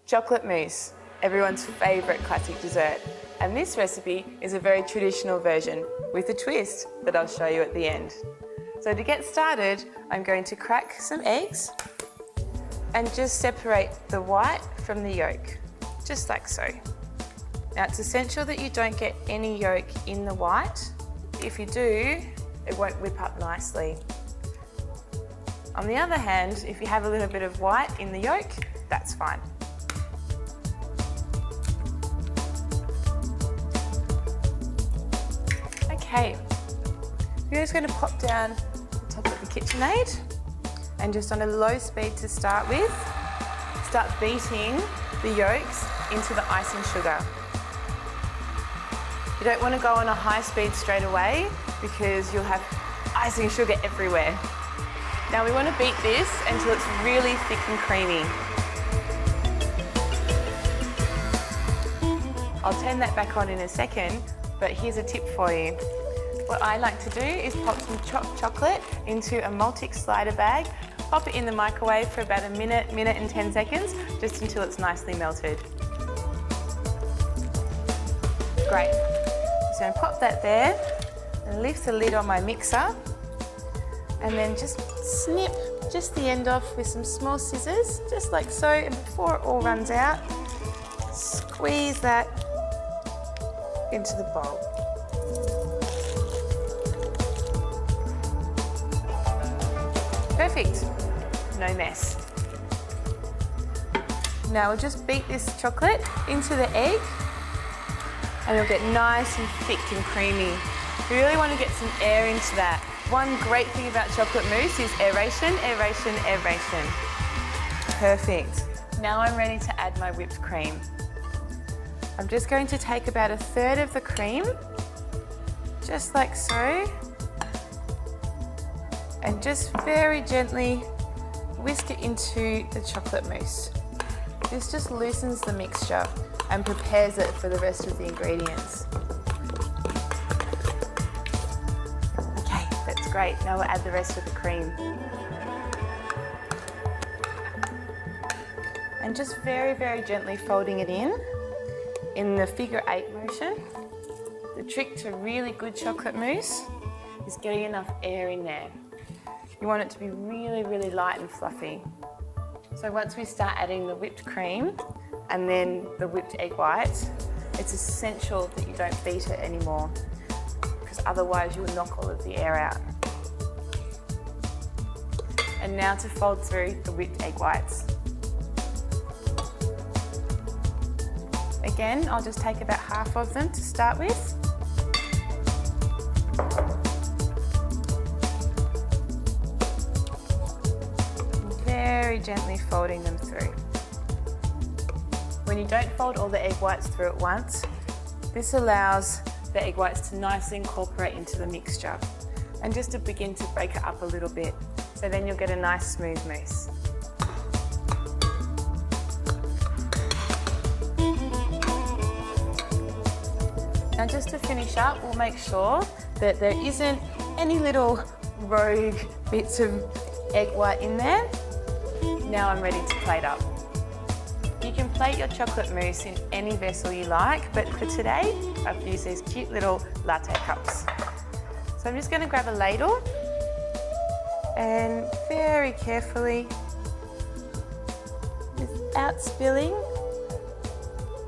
Chocolate mousse, everyone's favourite classic dessert. And this recipe is a very traditional version with a twist that I'll show you at the end. So to get started, I'm going to crack some eggs and just separate the white from the yolk, just like so. Now it's essential that you don't get any yolk in the white. If you do, it won't whip up nicely. On the other hand, if you have a little bit of white in the yolk, that's fine. Okay, we're just going to pop down the top of the KitchenAid and just on a low speed to start with, start beating the yolks into the icing sugar. You don't want to go on a high speed straight away because you'll have icing sugar everywhere. Now we want to beat this until it's really thick and creamy. I'll turn that back on in a second, but here's a tip for you. What I like to do is pop some chopped chocolate into a Multic slider bag, pop it in the microwave for about a minute and 10 seconds, just until it's nicely melted. Great. So I'm going to pop that there and lift the lid on my mixer and then just snip just the end off with some small scissors, just like so, and before it all runs out, squeeze that into the bowl. Perfect, no mess. Now we'll just beat this chocolate into the egg and it'll get nice and thick and creamy. We really want to get some air into that. One great thing about chocolate mousse is aeration, aeration, aeration. Perfect. Now I'm ready to add my whipped cream. I'm just going to take about 1/3 of the cream, just like so, and just very gently whisk it into the chocolate mousse. This just loosens the mixture and prepares it for the rest of the ingredients. Okay, that's great. Now we'll add the rest of the cream. And just very, very gently folding it in the figure 8 motion. The trick to really good chocolate mousse is getting enough air in there. You want it to be really, really light and fluffy. So once we start adding the whipped cream and then the whipped egg whites, it's essential that you don't beat it anymore because otherwise you'll knock all of the air out. And now to fold through the whipped egg whites. Again, I'll just take about half of them to start with. Very gently folding them through. When you don't fold all the egg whites through at once, this allows the egg whites to nicely incorporate into the mixture and just to begin to break it up a little bit. So then you'll get a nice smooth mousse. Now just to finish up, we'll make sure that there isn't any little rogue bits of egg white in there. Now I'm ready to plate up. You can plate your chocolate mousse in any vessel you like, but for today, I've used these cute little latte cups. So I'm just going to grab a ladle and very carefully, without spilling,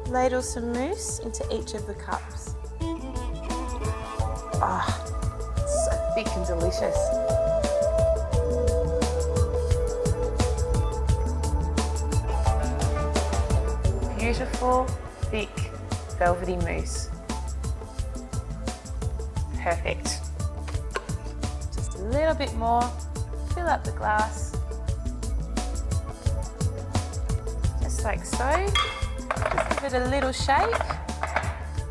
ladle some mousse into each of the cups. Ah, it's so thick and delicious. Beautiful, thick, velvety mousse. Perfect. Just a little bit more, fill up the glass. Just like so. Just give it a little shake.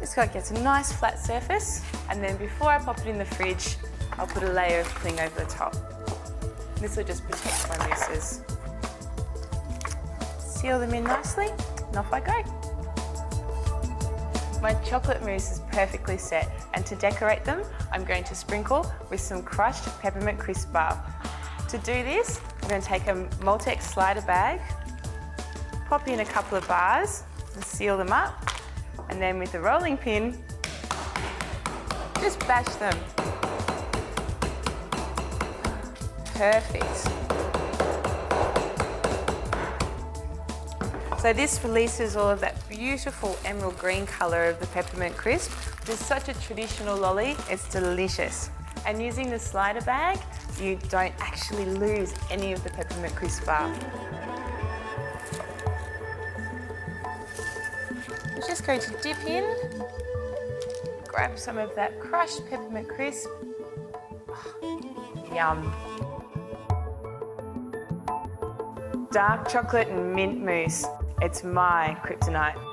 This guy gets a nice flat surface, and then before I pop it in the fridge, I'll put a layer of cling over the top. This will just protect my mousses. Seal them in nicely, and off I go. My chocolate mousse is perfectly set, and to decorate them, I'm going to sprinkle with some crushed peppermint crisp bar. To do this, I'm going to take a Multic slider bag, pop in a couple of bars and seal them up. And then with the rolling pin, just bash them. Perfect. So this releases all of that beautiful emerald green colour of the peppermint crisp. It's such a traditional lolly, it's delicious. And using the slider bag, you don't actually lose any of the peppermint crisp bar. We're just going to dip in, grab some of that crushed peppermint crisp. Yum. Dark chocolate and mint mousse. It's my kryptonite.